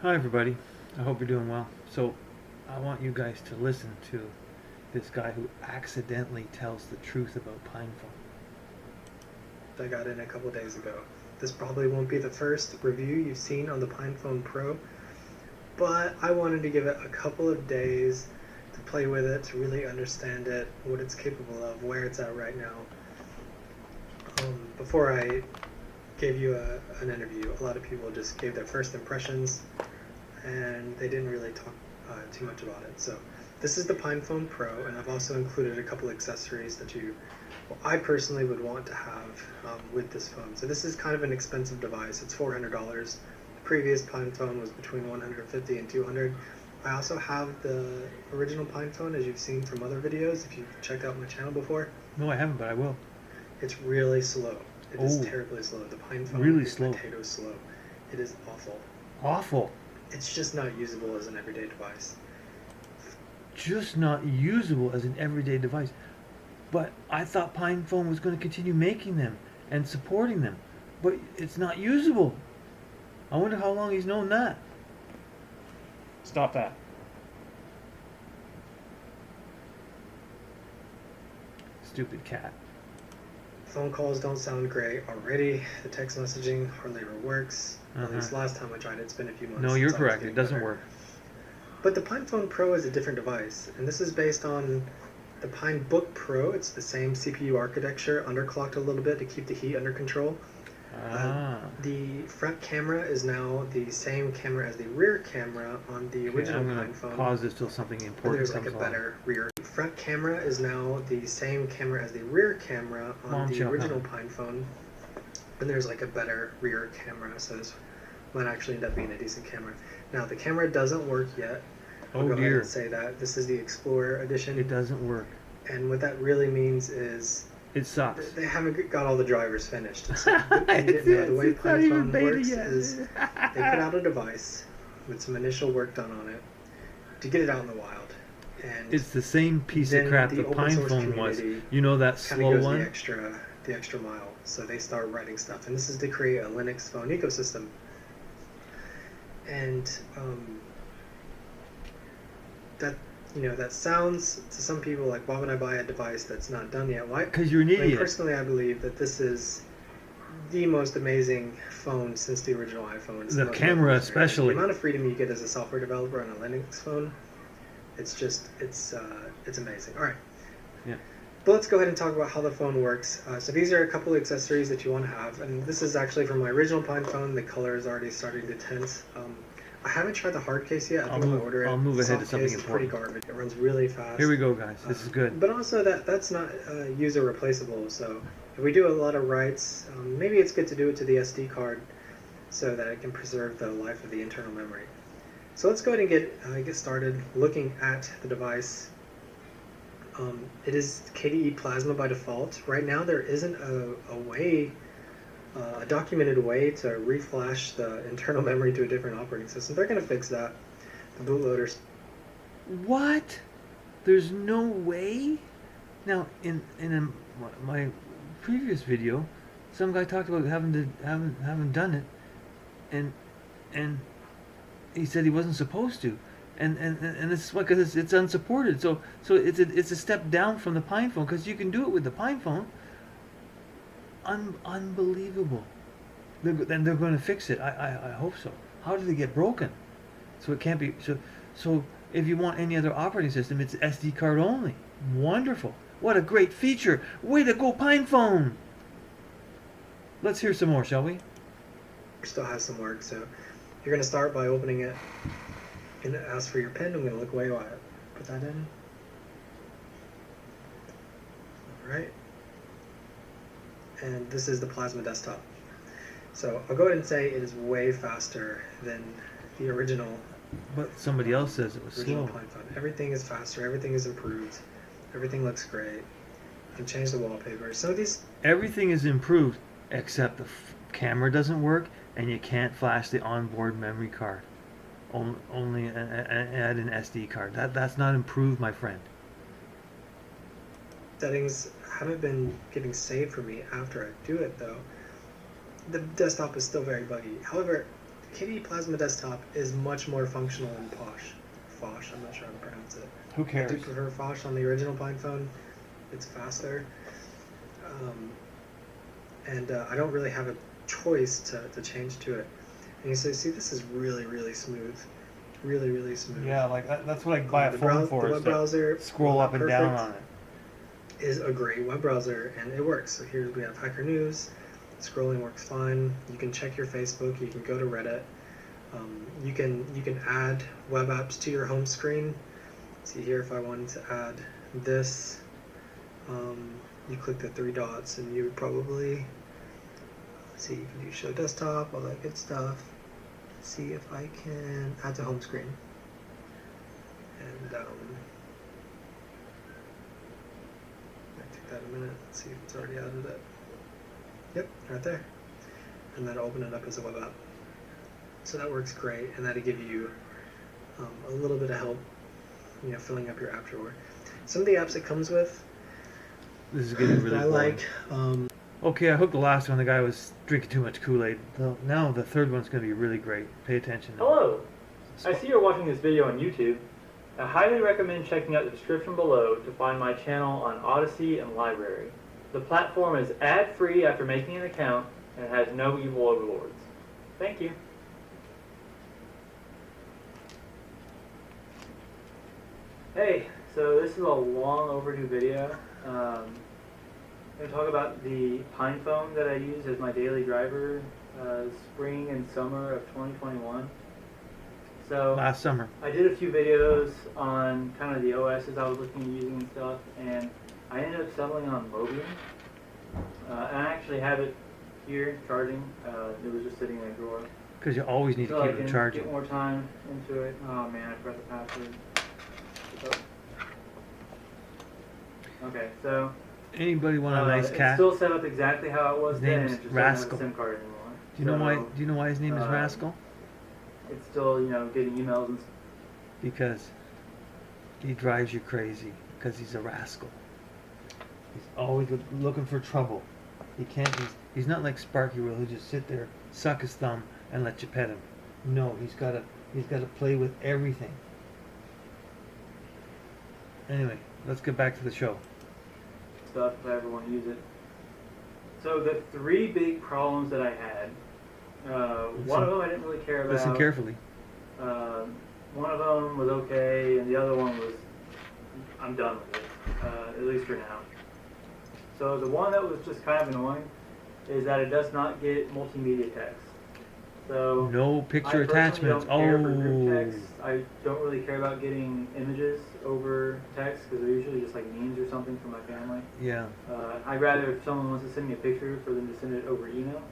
Hi everybody, I hope you're doing well. So, I want you guys to listen to this guy who accidentally tells the truth about Pinephone. I got in a couple days ago. This probably won't be the first review you've seen on the Pinephone Pro, but I wanted to give it a couple of days to play with it, to really understand it, what it's capable of, where it's at right now. Before I gave you an interview, a lot of people just gave their first impressions and they didn't really talk too much about it. So this is the Pinephone Pro, and I've also included a couple accessories that I personally would want to have with this phone. So this is kind of an expensive device. It's $400. The previous Pinephone was between $150 and $200. I also have the original Pinephone, as you've seen from other videos, if you've checked out my channel before. No, I haven't, but I will. It's really slow. It is terribly slow. The Pinephone really is slow. potato slow. It is awful. Awful. It's just not usable as an everyday device. Just not usable as an everyday device. But I thought Pinephone was going to continue making them and supporting them. But it's not usable. I wonder how long he's known that. Stop that. Stupid cat. Phone calls don't sound great already. The text messaging hardly ever works. At least last time I tried it, it's been a few months. No, you're correct. It doesn't work. But the Pinephone Pro is a different device, and this is based on the Pinebook Pro. It's the same CPU architecture, underclocked a little bit to keep the heat under control. The front camera is now the same camera as the rear camera on the original Pinephone. Pause this till something important There's like a better rear. Front camera is now the same camera as the rear camera on the original Pinephone, and there's like a better rear camera, so this might actually end up being a decent camera. Now the camera doesn't work yet. I'll go ahead and say that. This is the Explorer edition. It doesn't work. And what that really means is it sucks. They haven't got all the drivers finished. So the way Pinephone works is they put out a device with some initial work done on it to get it out in the wild. And it's the same piece of crap the Pinephone was. You know, that slow one? The extra mile. So they start writing stuff. And this is to create a Linux phone ecosystem. And that sounds to some people like, why would I buy a device that's not done yet? Why? Because you're an idiot. Personally, I believe that this is the most amazing phone since the original iPhone. The camera especially. The amount of freedom you get as a software developer on a Linux phone, it's amazing. All right. Yeah. But let's go ahead and talk about how the phone works. So these are a couple of accessories that you want to have. And this is actually from my original Pinephone. The color is already starting to tint. I haven't tried the hard case yet. I'll move ahead to something important. It's pretty garbage. It runs really fast. Here we go, guys. This is good. But also that's not user replaceable. So if we do a lot of writes, maybe it's good to do it to the SD card so that it can preserve the life of the internal memory. So let's go ahead and get started looking at the device. It is KDE Plasma by default. Right now there isn't a documented way to reflash the internal memory to a different operating system. They're going to fix that. The bootloaders. What? There's no way? Now, in my previous video, some guy talked about having done it, and he said he wasn't supposed to, and this is why, because it's unsupported. So it's a step down from the Pinephone, because you can do it with the Pinephone. Unbelievable. Then they're going to fix it. I hope so. How did they get broken? So it can't be. So if you want any other operating system, it's SD card only. Wonderful. What a great feature. Way to go, Pinephone. Let's hear some more, shall we? Still has some work. So you're going to start by opening it. You're going to ask for your PIN. I'm going to look away while I put that in. All right. And this is the Plasma desktop. So I'll go ahead and say it is way faster than the original. But somebody else says it was slow. Pinephone. Everything is faster. Everything is improved. Everything looks great. You can change the wallpaper. So everything is improved except the camera doesn't work, and you can't flash the onboard memory card. Only add an SD card. That's not improved, my friend. Settings haven't been getting saved for me after I do it, though. The desktop is still very buggy. However, the KDE Plasma Desktop is much more functional than Phosh, I'm not sure how to pronounce it. Who I cares? do prefer Phosh on the original Pinephone. It's faster. And I don't really have a choice to change to it. And you say, see, this is really, really smooth. Really, really smooth. Yeah, like that's what I buy a phone for. The web browser, scroll up and down on it. Is a great web browser, and it works. So here we have Hacker News. Scrolling works fine. You can check your Facebook. You can go to Reddit. You can add web apps to your home screen. See here, if I wanted to add this, you click the three dots, and you would probably see. You can do show desktop, all that good stuff. See if I can add to home screen, and might take that a minute. Let's see if it's already added it. Yep, right there, and then open it up as a web app. So that works great, and that'll give you a little bit of help, filling up your app drawer. Some of the apps it comes with, this is getting really I like. Okay, I hooked the last one. The guy was drinking too much Kool-Aid. Now the third one's going to be really great. Pay attention. Hello! I see you're watching this video on YouTube. I highly recommend checking out the description below to find my channel on Odyssey and Library. The platform is ad-free after making an account and has no evil overlords. Thank you. Hey, so this is a long overdue video. I'm going to talk about the Pinephone that I use as my daily driver spring and summer of 2021. So last summer. I did a few videos on kind of the OSs I was looking at using and stuff, and I ended up settling on Mobian. And I actually have it here charging. It was just sitting in a drawer. Because you always need to keep it charging. Get more time into it. Oh man, I forgot the password. Okay, so anybody want a nice cat? It's still set up exactly how it was His then. name's It just Rascal. doesn't have a SIM card anymore. Do you know why his name is Rascal? It's still, getting emails and stuff. Because he drives you crazy. Because he's a rascal. He's always looking for trouble. He's not like Sparky where he'll just sit there, suck his thumb, and let you pet him. No, he's got to play with everything. Anyway, let's get back to the show. Stuff if I ever want to use it. So the three big problems that I had. One of them I didn't really care about. Listen carefully. One of them was okay, and the other one was, I'm done with it, at least for now. So the one that was just kind of annoying is that it does not get multimedia text. So no picture attachments. I don't care for group text. I don't really care about getting images over text because they're usually just like memes or something from my family. Yeah. I'd rather if someone wants to send me a picture for them to send it over email.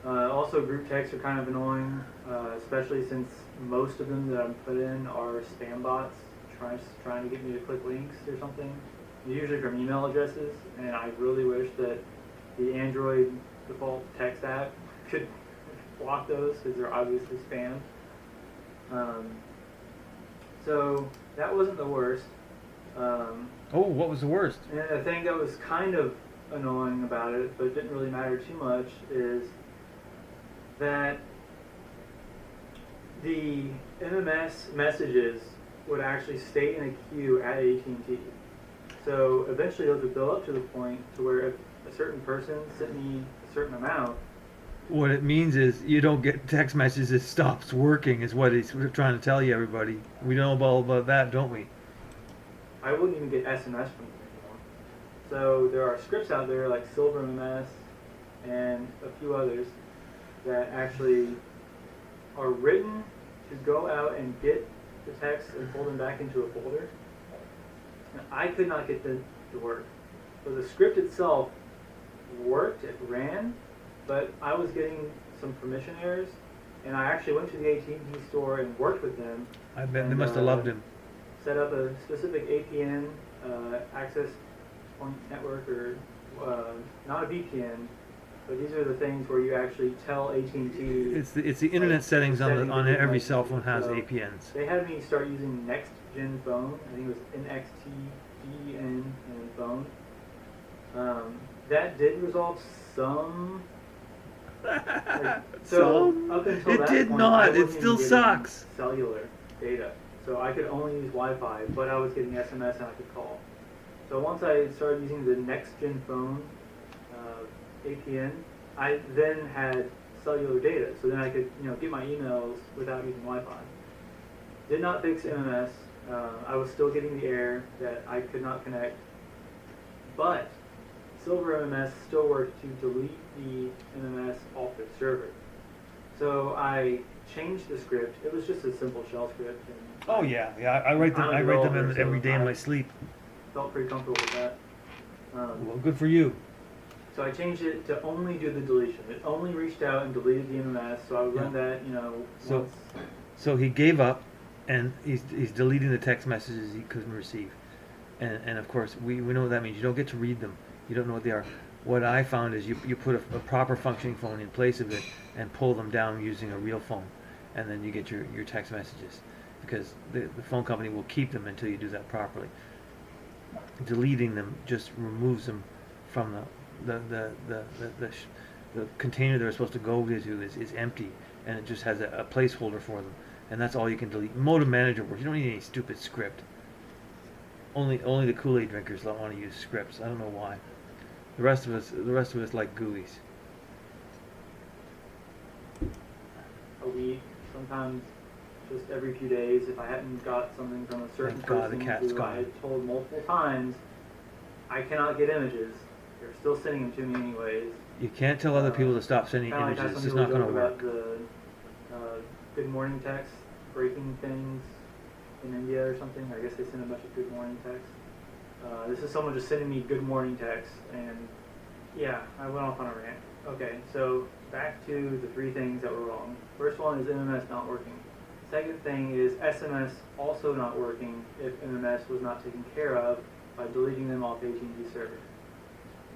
Also, group texts are kind of annoying, especially since most of them that I'm put in are spam bots trying to get me to click links or something. Usually from email addresses, and I really wish that the Android default text app could block those because they're obviously spam. So that wasn't the worst. What was the worst? And the thing that was kind of annoying about it, but didn't really matter too much, is that the MMS messages would actually stay in a queue at AT&T. So eventually those would build up to the point to where if a certain person sent me a certain amount. What it means is you don't get text messages, it stops working is what he's trying to tell you, everybody. We know about that, don't we? I wouldn't even get SMS from them anymore. So there are scripts out there like Silver MMS and a few others that actually are written to go out and get the text and pull them back into a folder. And I could not get them to work. So the script itself worked, it ran, but I was getting some permission errors, and I actually went to the AT&T store and worked with them. I bet they must have loved him. Set up a specific APN, access point network, or not a VPN, but these are the things where you actually tell AT&T. It's the internet settings on every cell phone has APNs. They had me start using Next Gen Phone. I think it was NXTGN Phone. That did resolve some So up until it that did point, not. I It wasn't still even getting sucks. cellular data. So I could only use Wi-Fi, but I was getting SMS and I could call. So once I started using the next-gen phone, APN, I then had cellular data. So then I could, get my emails without using Wi-Fi. Did not fix MMS. I was still getting the error that I could not connect. But Silver MMS still worked to delete the MMS off the server. So I changed the script. It was just a simple shell script. And Oh yeah. I write them. I'm a I write them developer, every so day in I my sleep. felt pretty comfortable with that. Well, good for you. So I changed it to only do the deletion. It only reached out and deleted the MMS. So I would run that, So- once. So he gave up, and he's deleting the text messages he couldn't receive, and of course we know what that means. You don't get to read them. You don't know what they are. What I found is you put a proper functioning phone in place of it and pull them down using a real phone, and then you get your text messages, because the phone company will keep them until you do that properly. Deleting them just removes them from the container they're supposed to go to is empty, and it just has a placeholder for them, and that's all you can delete. Modem manager works. You don't need any stupid script. Only the Kool-Aid drinkers don't want to use scripts. I don't know why. The rest of us like GUIs. A week, sometimes just every few days. If I hadn't got something from a certain Thank God the person cat's who gone. I had told multiple times, I cannot get images. They're still sending them to me anyways. You can't tell other people to stop sending Kinda like how images. some It's just people not going to joke work. about the good morning text, breaking things in India or something. I guess they send a bunch of good morning texts. This is someone just sending me good morning texts, and yeah, I went off on a rant. Okay, so back to the three things that were wrong. First one is MMS not working. Second thing is SMS also not working if MMS was not taken care of by deleting them off AT&T server.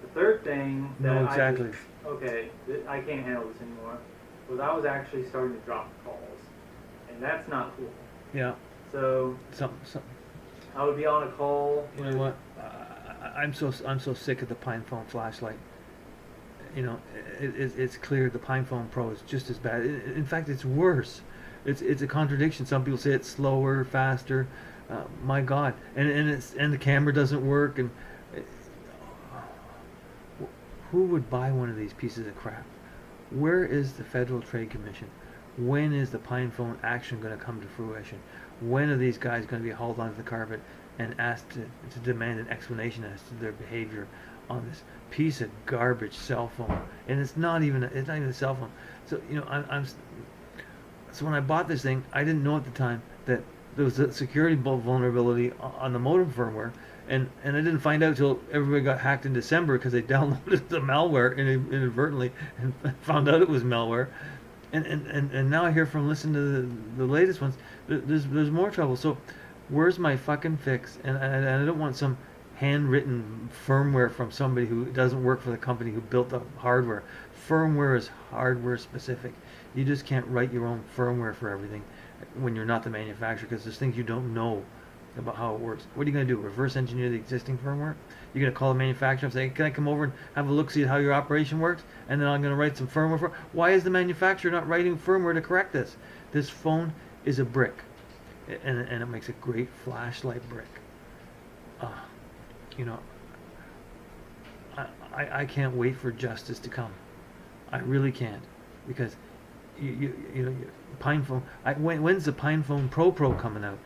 The third thing that No, exactly. I can't handle this anymore, was I was actually starting to drop calls, and that's not cool. Yeah. So Some. I would be on a call. You know what? I'm so sick of the Pinephone flashlight. It's clear the Pinephone Pro is just as bad. In fact, it's worse. It's a contradiction. Some people say it's slower, faster. My God, and the camera doesn't work. And who would buy one of these pieces of crap? Where is the Federal Trade Commission? When is the Pinephone action going to come to fruition? When are these guys going to be hauled onto the carpet and asked to demand an explanation as to their behavior on this piece of garbage cell phone? And it's not even a cell phone. So so when I bought this thing, I didn't know at the time that there was a security vulnerability on the modem firmware, and I didn't find out until everybody got hacked in December because they downloaded the malware inadvertently and found out it was malware. And now I hear from listening to the latest ones, there's more trouble. So where's my fucking fix? And I don't want some handwritten firmware from somebody who doesn't work for the company who built the hardware. Firmware is hardware specific. You just can't write your own firmware for everything when you're not the manufacturer, because there's things you don't know about how it works. What are you going to do? Reverse engineer the existing firmware? You're going to call the manufacturer and say, can I come over and have a look, see how your operation works? And then I'm going to write some firmware for it? Why is the manufacturer not writing firmware to correct this? This phone is a brick, and it makes a great flashlight brick. I can't wait for justice to come. I really can't, because Pinephone. When's the Pinephone Pro coming out?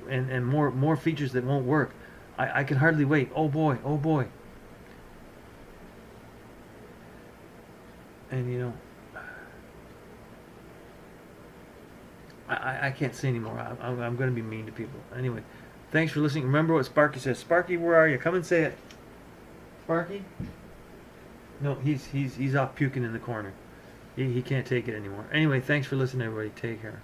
And more features that won't work. I can hardly wait. Oh boy. And I can't say anymore. I'm going to be mean to people. Anyway, thanks for listening. Remember what Sparky says. Sparky, where are you? Come and say it. Sparky? No, he's off puking in the corner. He can't take it anymore. Anyway, thanks for listening, everybody. Take care.